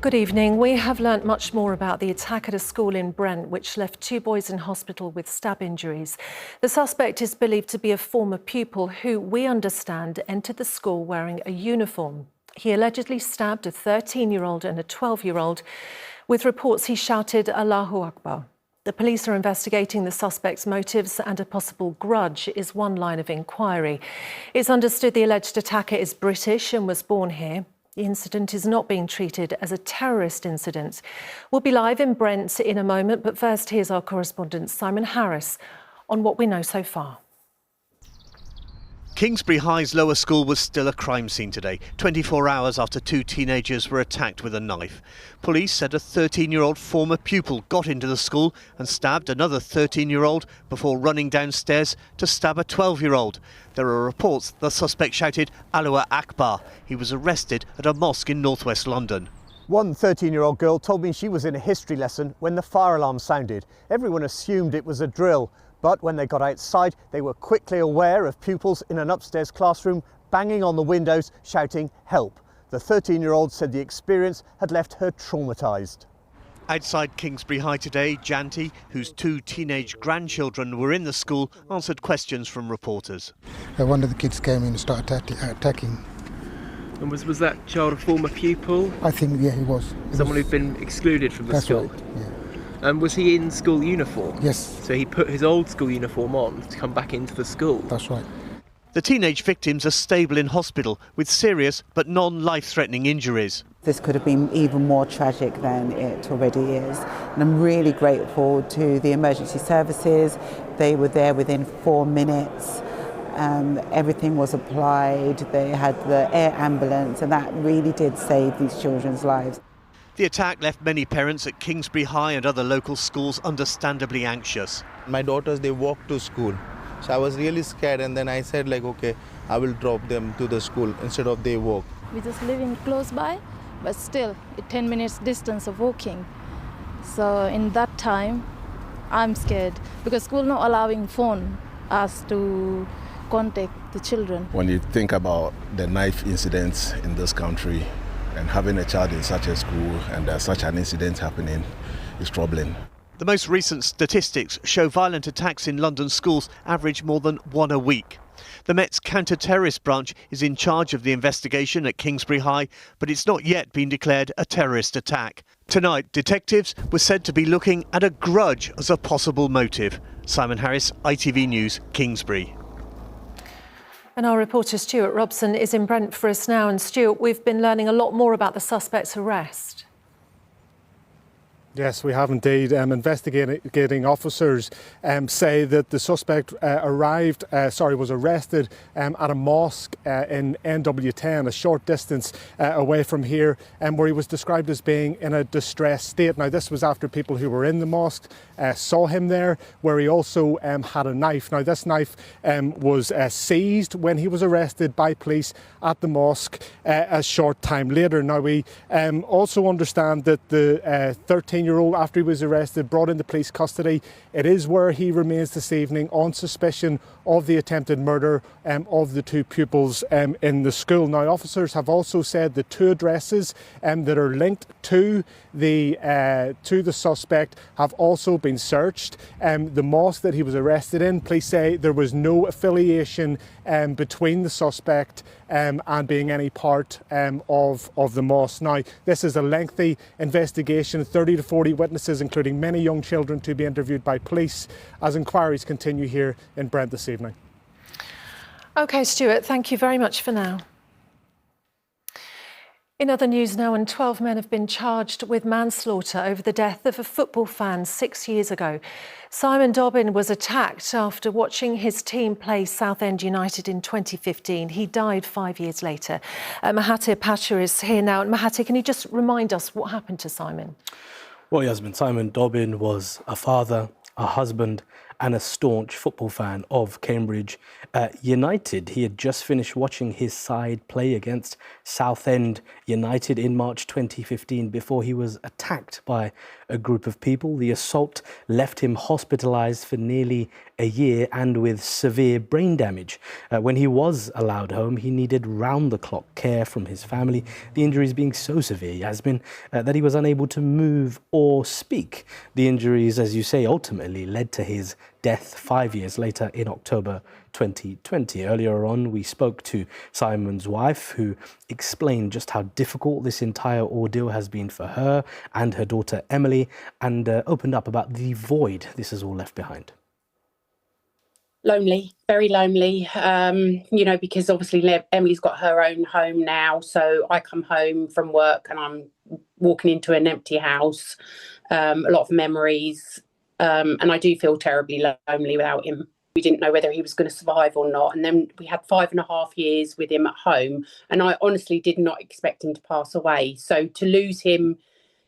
Good evening. We have learnt much more about the attack at a school in Brent, which left 2 boys in hospital with stab injuries. The suspect is believed to be a former pupil who, we understand, entered the school wearing a uniform. He allegedly stabbed a 13-year-old and a 12-year-old. With reports he shouted Allahu Akbar. The police are investigating the suspect's motives, and a possible grudge is one line of inquiry. It's understood the alleged attacker is British and was born here. The incident is not being treated as a terrorist incident. We'll be live in Brent in a moment, but first here's our correspondent Simon Harris on what we know so far. Kingsbury High's lower school was still a crime scene today, 24 hours after 2 teenagers were attacked with a knife. Police said a 13-year-old former pupil got into the school and stabbed another 13-year-old before running downstairs to stab a 12-year-old. There are reports the suspect shouted Allahu Akbar. He was arrested at a mosque in northwest London. One 13-year-old girl told me she was in a history lesson when the fire alarm sounded. Everyone assumed it was a drill. But when they got outside, they were quickly aware of pupils in an upstairs classroom banging on the windows, shouting help. The 13-year-old said the experience had left her traumatised. Outside Kingsbury High today, Janti, whose 2 teenage grandchildren were in the school, answered questions from reporters. One of the kids came in and started attacking. And was that child a former pupil? I think, yeah, he was. Someone who'd been excluded from the school? Right, yeah. And was he in school uniform? Yes. So he put his old school uniform on to come back into the school? That's right. The teenage victims are stable in hospital with serious but non-life-threatening injuries. This could have been even more tragic than it already is. And I'm really grateful to the emergency services. They were there within 4 minutes. Everything was applied. They had the air ambulance, and that really did save these children's lives. The attack left many parents at Kingsbury High and other local schools understandably anxious. My daughters, they walk to school. So I was really scared, and then I said okay, I will drop them to the school instead of they walk. We just living close by, but still 10 minutes distance of walking. So in that time, I'm scared because school not allowing phone us to contact the children. When you think about the knife incidents in this country, and having a child in such a school and such an incident happening is troubling. The most recent statistics show violent attacks in London schools average more than 1 a week. The Met's counter-terrorist branch is in charge of the investigation at Kingsbury High, but it's not yet been declared a terrorist attack. Tonight, detectives were said to be looking at a grudge as a possible motive. Simon Harris, ITV News, Kingsbury. And our reporter Stuart Robson is in Brent for us now. And Stuart, we've been learning a lot more about the suspect's arrest. Yes, we have indeed. Investigating officers say that the suspect was arrested at a mosque in NW10, a short distance away from here, where he was described as being in a distressed state. Now, this was after people who were in the mosque saw him there, where he also had a knife. Now, this knife was seized when he was arrested by police at the mosque a short time later. Now, we also understand that the 13-year-old, after he was arrested, brought into police custody. It is where he remains this evening on suspicion of the attempted murder of the 2 pupils in the school. Now, officers have also said the 2 addresses that are linked to the suspect have also been searched. The mosque that he was arrested in, police say there was no affiliation between the suspect and being any part of the mosque. Now, this is a lengthy investigation, 30 to 40 witnesses, including many young children, to be interviewed by police as inquiries continue here in Brent this evening. OK, Stuart, thank you very much for now. In other news now, 12 men have been charged with manslaughter over the death of a football fan 6 years ago. Simon Dobbin was attacked after watching his team play Southend United in 2015. He died 5 years later. Mahathir Pasha is here now. Mahathir, can you just remind us what happened to Simon? Well, Yasmin, Simon Dobbin was a father, a husband and a staunch football fan of Cambridge United. He had just finished watching his side play against Southend United in March 2015 before he was attacked by a group of people. The assault left him hospitalised for nearly a year and with severe brain damage. When he was allowed home, he needed round-the-clock care from his family, the injuries being so severe, Yasmin, that he was unable to move or speak. The injuries, as you say, ultimately led to his death 5 years later in October 2020. Earlier on, we spoke to Simon's wife, who explained just how difficult this entire ordeal has been for her and her daughter Emily, and opened up about the void this has all left behind. Lonely, very lonely, because obviously Emily's got her own home now. So I come home from work and I'm walking into an empty house, a lot of memories, and I do feel terribly lonely without him. We didn't know whether he was going to survive or not. And then we had 5.5 years with him at home. And I honestly did not expect him to pass away. So to lose him,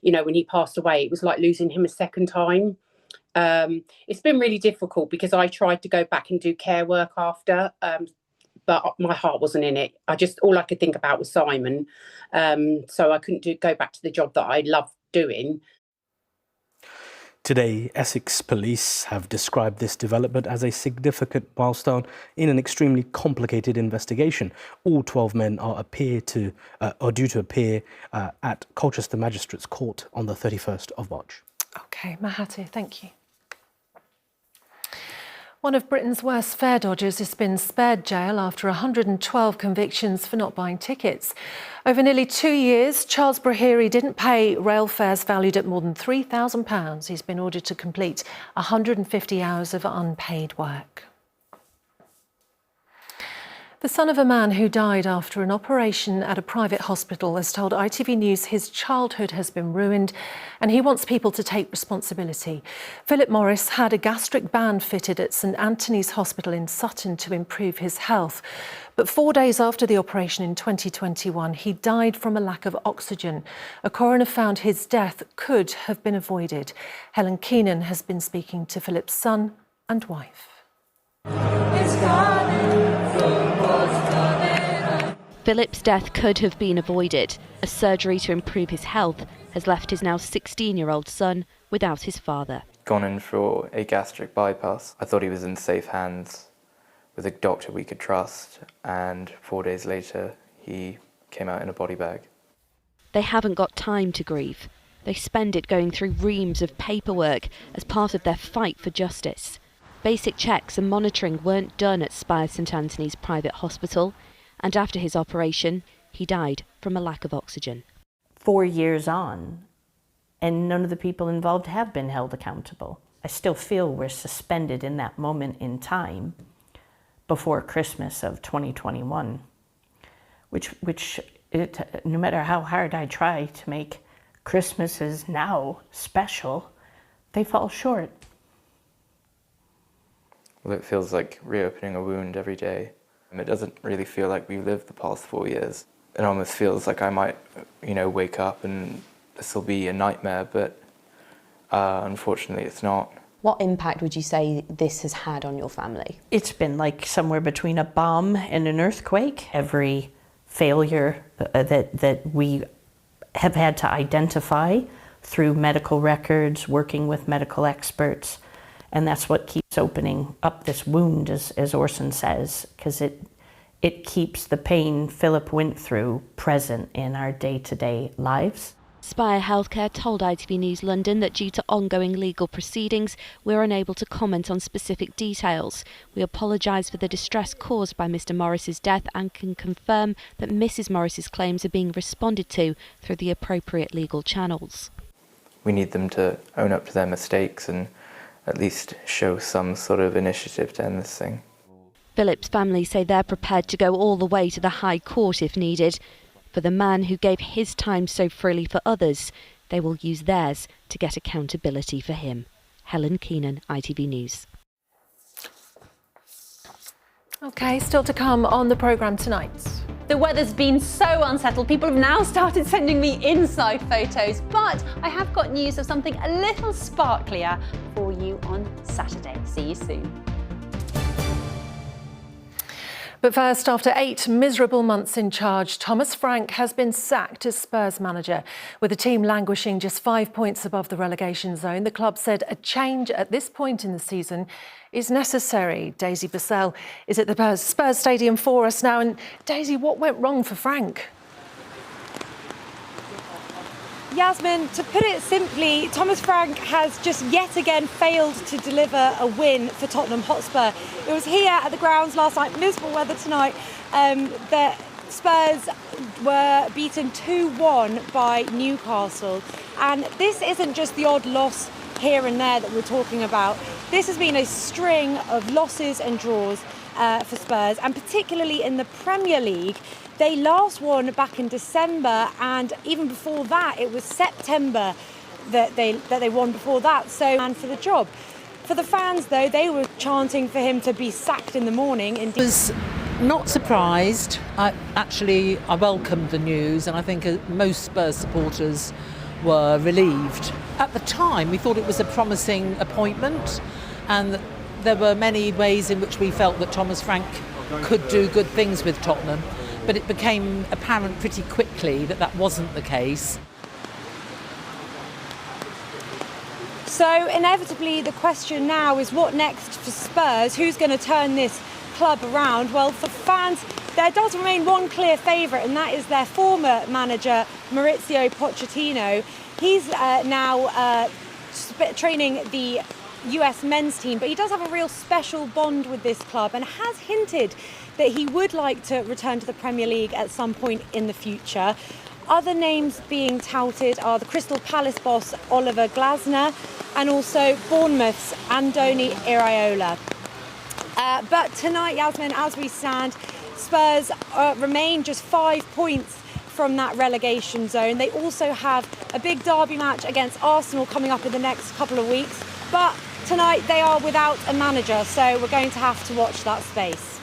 when he passed away, it was like losing him a second time. It's been really difficult because I tried to go back and do care work after, but my heart wasn't in it. All I could think about was Simon. So I couldn't go back to the job that I loved doing. Today, Essex Police have described this development as a significant milestone in an extremely complicated investigation. All 12 men are due to appear at Colchester Magistrates Court on the 31st of March. OK, Mahathir, thank you. One of Britain's worst fare dodgers has been spared jail after 112 convictions for not buying tickets. Over nearly 2 years, Charles Brahiri didn't pay rail fares valued at more than £3,000. He's been ordered to complete 150 hours of unpaid work. The son of a man who died after an operation at a private hospital has told ITV News his childhood has been ruined and he wants people to take responsibility. Philip Morris had a gastric band fitted at St Anthony's Hospital in Sutton to improve his health. But 4 days after the operation in 2021, he died from a lack of oxygen. A coroner found his death could have been avoided. Helen Keenan has been speaking to Philip's son and wife. Philip's death could have been avoided. A surgery to improve his health has left his now 16-year-old son without his father. Gone in for a gastric bypass. I thought he was in safe hands with a doctor we could trust, and 4 days later he came out in a body bag. They haven't got time to grieve. They spend it going through reams of paperwork as part of their fight for justice. Basic checks and monitoring weren't done at Spire St Anthony's private hospital, and after his operation, he died from a lack of oxygen. 4 years on, and none of the people involved have been held accountable. I still feel we're suspended in that moment in time before Christmas of 2021, no matter how hard I try to make Christmases now special, they fall short. Well, it feels like reopening a wound every day. It doesn't really feel like we've lived the past 4 years. It almost feels like I might, wake up and this will be a nightmare, but unfortunately it's not. What impact would you say this has had on your family? It's been like somewhere between a bomb and an earthquake. Every failure that we have had to identify through medical records, working with medical experts, and that's what keeps opening up this wound, as Orson says, because it keeps the pain Philip went through present in our day-to-day lives. Spire Healthcare told ITV News London that due to ongoing legal proceedings, we're unable to comment on specific details. We apologise for the distress caused by Mr Morris's death and can confirm that Mrs Morris's claims are being responded to through the appropriate legal channels. We need them to own up to their mistakes and at least show some sort of initiative to end this thing. Philip's family say they're prepared to go all the way to the High Court if needed. For the man who gave his time so freely for others, they will use theirs to get accountability for him. Helen Keenan, ITV News. OK, still to come on the programme tonight. The weather's been so unsettled, people have now started sending me inside photos, but I have got news of something a little sparklier for you on Saturday. See you soon. But first, after 8 miserable months in charge, Thomas Frank has been sacked as Spurs manager. With the team languishing just 5 points above the relegation zone, the club said a change at this point in the season is necessary. Daisy Bissell is at the Spurs Stadium for us now. And Daisy, what went wrong for Frank? Yasmin, to put it simply, Thomas Frank has just yet again failed to deliver a win for Tottenham Hotspur. It was here at the grounds last night, miserable weather tonight, that Spurs were beaten 2-1 by Newcastle. And this isn't just the odd loss here and there that we're talking about. This has been a string of losses and draws for Spurs, and particularly in the Premier League. They last won back in December, and even before that, it was September that they won before that. So, and for the job. For the fans, though, they were chanting for him to be sacked in the morning. I was not surprised. I welcomed the news, and I think most Spurs supporters were relieved. At the time, we thought it was a promising appointment, and there were many ways in which we felt that Thomas Frank could do good things with Tottenham. But it became apparent pretty quickly that wasn't the case. So inevitably the question now is what next for Spurs? Who's going to turn this club around? Well, for fans, there does remain one clear favourite, and that is their former manager, Maurizio Pochettino. He's now training the US men's team, but he does have a real special bond with this club and has hinted that he would like to return to the Premier League at some point in the future. Other names being touted are the Crystal Palace boss Oliver Glasner and also Bournemouth's Andoni Iraola. But tonight, Yasmin, as we stand, Spurs remain just 5 points from that relegation zone. They also have a big derby match against Arsenal coming up in the next couple of weeks. But tonight they are without a manager, so we're going to have to watch that space.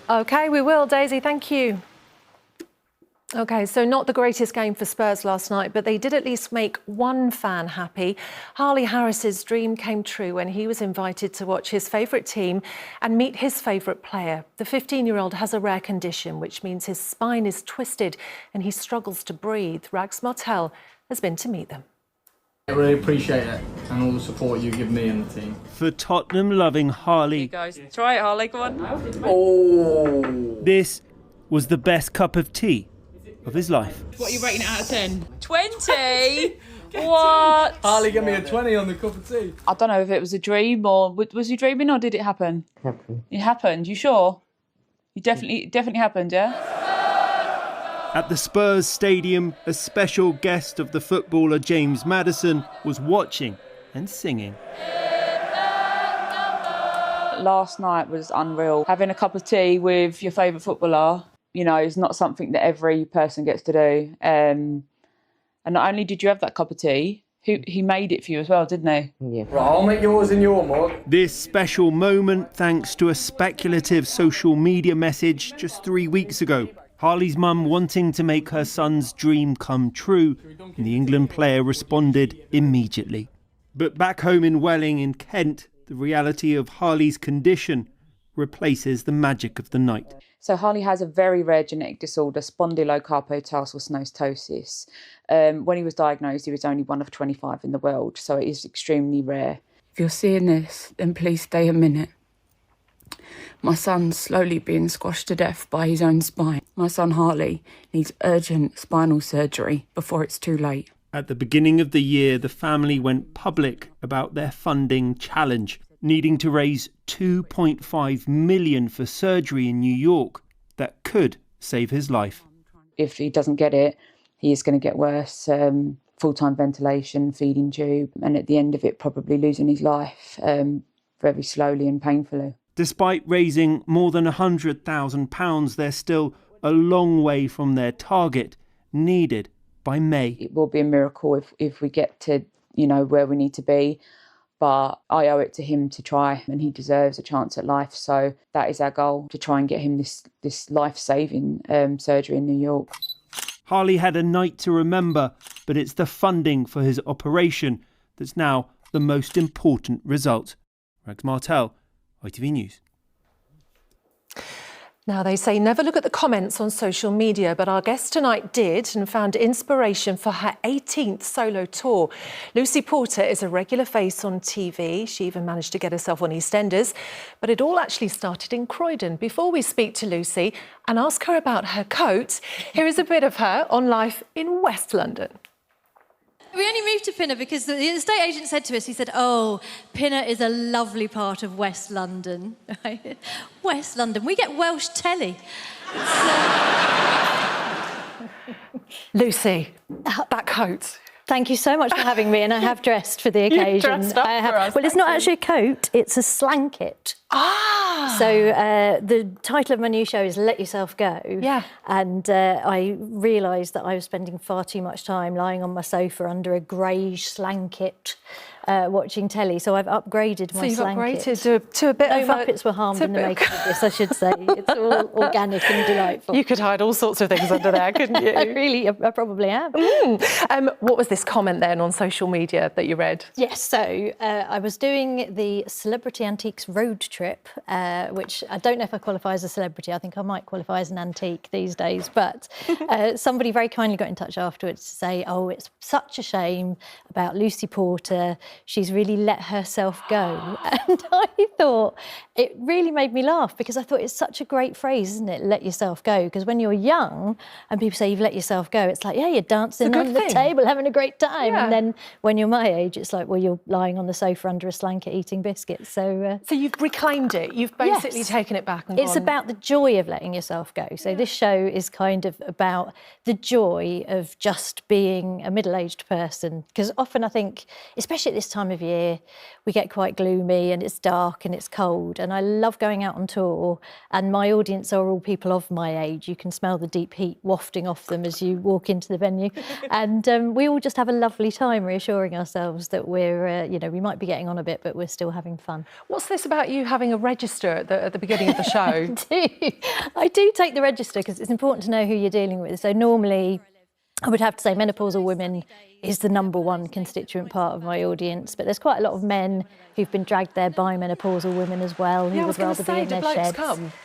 OK, we will, Daisy, thank you. OK, so not the greatest game for Spurs last night, but they did at least make one fan happy. Harley Harris's dream came true when he was invited to watch his favourite team and meet his favourite player. The 15-year-old has a rare condition, which means his spine is twisted and he struggles to breathe. Rags Martel has been to meet them. I really appreciate it and all the support you give me and the team. For Tottenham-loving Harley. You guys, try it, Harley, come on. Oh! This was the best cup of tea of his life. What are you rating it out of 10? 20? What? Harley, give me a 20 on the cup of tea. I don't know if it was a dream or... Was you dreaming or did it happen? It happened, you sure? It definitely happened, yeah? At the Spurs Stadium, a special guest of the footballer James Maddison was watching and singing. Last night was unreal. Having a cup of tea with your favourite footballer, you know, is not something that every person gets to do. And not only did you have that cup of tea, he made it for you as well, didn't he? Yeah. Right, I'll make yours in your mug. This special moment thanks to a speculative social media message just 3 weeks ago. Harley's mum wanting to make her son's dream come true, and the England player responded immediately. But back home in Welling in Kent, the reality of Harley's condition replaces the magic of the night. So Harley has a very rare genetic disorder, spondylocarpotarsal synostosis. When he was diagnosed, he was only one of 25 in the world, so it is extremely rare. If you're seeing this, then please stay a minute. My son's slowly being squashed to death by his own spine. My son Harley needs urgent spinal surgery before it's too late. At the beginning of the year, the family went public about their funding challenge, needing to raise $2.5 million for surgery in New York that could save his life. If he doesn't get it, he is going to get worse. Full-time ventilation, feeding tube, and at the end of it, probably losing his life very slowly and painfully. Despite raising more than £100,000, they're still a long way from their target, needed by May. It will be a miracle if we get to, where we need to be. But I owe it to him to try, and he deserves a chance at life. So that is our goal, to try and get him this life-saving surgery in New York. Harley had a night to remember, but it's the funding for his operation that's now the most important result. Rex Martel, ITV News. Now, they say never look at the comments on social media, but our guest tonight did and found inspiration for her 18th solo tour. Lucy Porter is a regular face on TV. She even managed to get herself on EastEnders, but it all actually started in Croydon. Before we speak to Lucy and ask her about her coat, here is a bit of her on life in West London. We only moved to Pinner because the estate agent said to us, he said, oh, Pinner is a lovely part of West London. West London, we get Welsh telly. Lucy, that coat. Thank you so much for having me, and I have dressed for the occasion. You've dressed up for us. Well, it's not actually a coat, it's a slanket. Ah! So the title of my new show is Let Yourself Go. Yeah. And I realised that I was spending far too much time lying on my sofa under a greyish slanket watching telly, so I've upgraded my slanket. So you've upgraded to a bit no of Muppets were harmed in the making of this, I should say. It's all organic and delightful. You could hide all sorts of things under there, couldn't you? I probably am. What was this comment then on social media that you read? Yes, so I was doing the Celebrity Antiques road trip, which I don't know if I qualify as a celebrity. I think I might qualify as an antique these days. But somebody very kindly got in touch afterwards to say, oh, it's such a shame about Lucy Porter. She's really let herself go. And I thought, it really made me laugh because I thought it's such a great phrase, isn't it? Let yourself go. Because when you're young and people say you've let yourself go, it's like, yeah, you're dancing on the table, having a great time. Yeah. And then when you're my age, it's like, well, you're lying on the sofa under a slanket eating biscuits. So you've reclaimed it. You've basically taken it back and it's gone... about the joy of letting yourself go. So this show is kind of about the joy of just being a middle-aged person. Because often I think, especially at this time of year, we get quite gloomy and it's dark and it's cold. And I love going out on tour, and my audience are all people of my age. You can smell the deep heat wafting off them as you walk into the venue. And we all just have a lovely time reassuring ourselves that we're, we might be getting on a bit, but we're still having fun. What's this about you having a register at the beginning of the show? I do take the register because it's important to know who you're dealing with. So normally, I would have to say menopausal women is the number one constituent part of my audience, but there's quite a lot of men who've been dragged there by menopausal women as well, who would rather be in their sheds.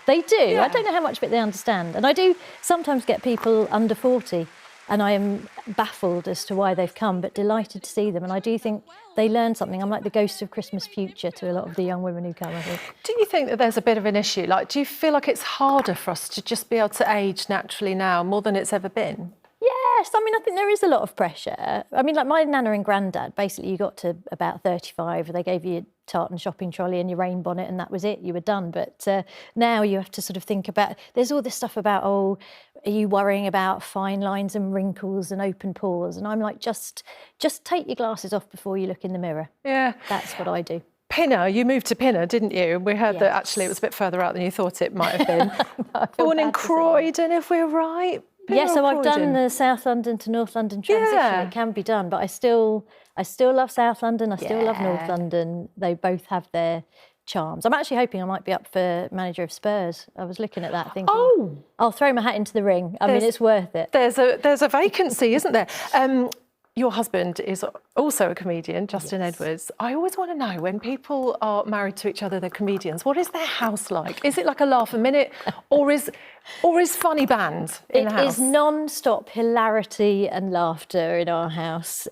They do. Yeah. I don't know how much of it they understand. And I do sometimes get people under 40, and I am baffled as to why they've come, but delighted to see them. And I do think they learn something. I'm like the ghost of Christmas future to a lot of the young women who come, I think. Do you think that there's a bit of an issue? Like, do you feel like it's harder for us to just be able to age naturally now more than it's ever been? Yes, I mean, I think there is a lot of pressure. I mean, like my nana and granddad, basically you got to about 35, they gave you a tartan shopping trolley and your rain bonnet and that was it, you were done. But now you have to sort of think about, there's all this stuff about, oh, are you worrying about fine lines and wrinkles and open pores? And I'm like, just take your glasses off before you look in the mirror. Yeah. That's what I do. Pinner, you moved to Pinner, didn't you? We heard that actually it was a bit further out than you thought it might have been. Born in Croydon, if we're right. Yeah, so I've done the South London to North London transition. Yeah. It can be done, but I still love South London. I still love North London. They both have their charms. I'm actually hoping I might be up for manager of Spurs. I was looking at that thinking, oh, I'll throw my hat into the ring. I mean, it's worth it. There's a vacancy, isn't there? Your husband is also a comedian, Justin Edwards. I always want to know, when people are married to each other, they're comedians, what is their house like? Is it like a laugh a minute, or is funny band in the house? It is non-stop hilarity and laughter in our house,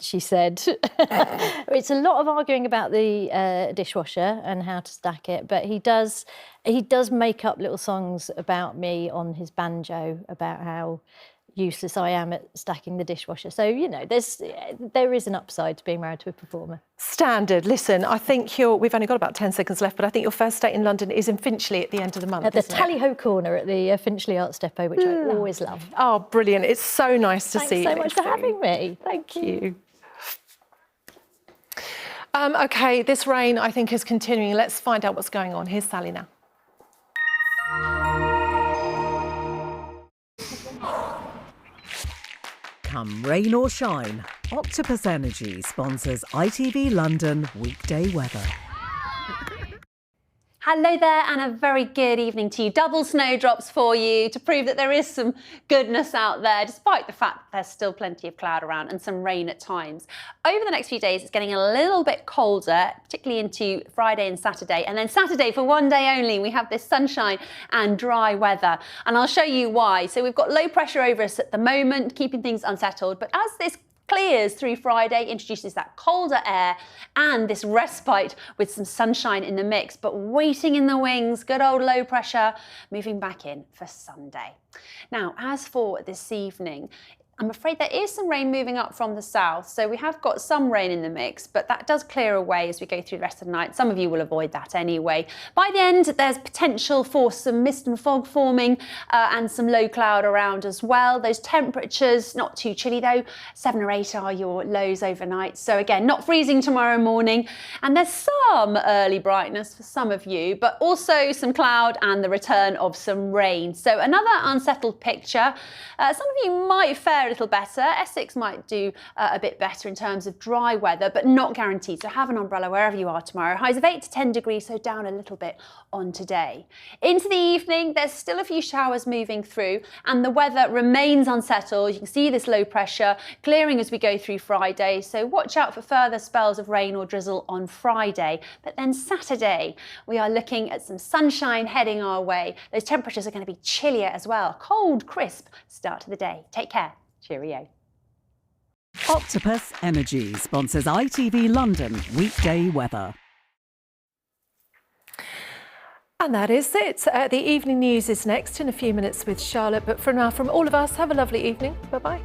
she said. It's a lot of arguing about the dishwasher and how to stack it, but he does make up little songs about me on his banjo, about how useless I am at stacking the dishwasher. So, there is an upside to being married to a performer. Standard. Listen, I think we've only got about 10 seconds left, but I think your first date in London is in Finchley at the end of the month, At the Tally-Ho Corner at the Finchley Arts Depot, which I always love. Oh, brilliant. It's so nice to see you. Thanks so much for having me. Thank you. OK, this rain, I think, is continuing. Let's find out what's going on. Here's Sally now. Come rain or shine, Octopus Energy sponsors ITV London weekday weather. Hello there and a very good evening to you. Double snowdrops for you to prove that there is some goodness out there, despite the fact that there's still plenty of cloud around and some rain at times. Over the next few days, it's getting a little bit colder, particularly into Friday and Saturday. And then Saturday, for one day only, we have this sunshine and dry weather. And I'll show you why. So we've got low pressure over us at the moment, keeping things unsettled. But as this clears through Friday, introduces that colder air and this respite with some sunshine in the mix, but waiting in the wings, good old low pressure, moving back in for Sunday. Now, as for this evening, I'm afraid there is some rain moving up from the south, so we have got some rain in the mix, but that does clear away as we go through the rest of the night. Some of you will avoid that anyway. By the end, there's potential for some mist and fog forming and some low cloud around as well. Those temperatures, not too chilly though, 7 or 8 are your lows overnight. So again, not freezing tomorrow morning. And there's some early brightness for some of you, but also some cloud and the return of some rain. So another unsettled picture. Some of you might fare a little better. Essex might do a bit better in terms of dry weather, but not guaranteed. So have an umbrella wherever you are tomorrow. Highs of 8 to 10 degrees, so down a little bit on today. Into the evening, there's still a few showers moving through and the weather remains unsettled. You can see this low pressure clearing as we go through Friday. So watch out for further spells of rain or drizzle on Friday. But then Saturday, we are looking at some sunshine heading our way. Those temperatures are going to be chillier as well. Cold, crisp start to the day. Take care. Cheerio. Octopus Energy sponsors ITV London weekday weather. And that is it. The evening news is next in a few minutes with Charlotte. But for now, from all of us, have a lovely evening. Bye-bye.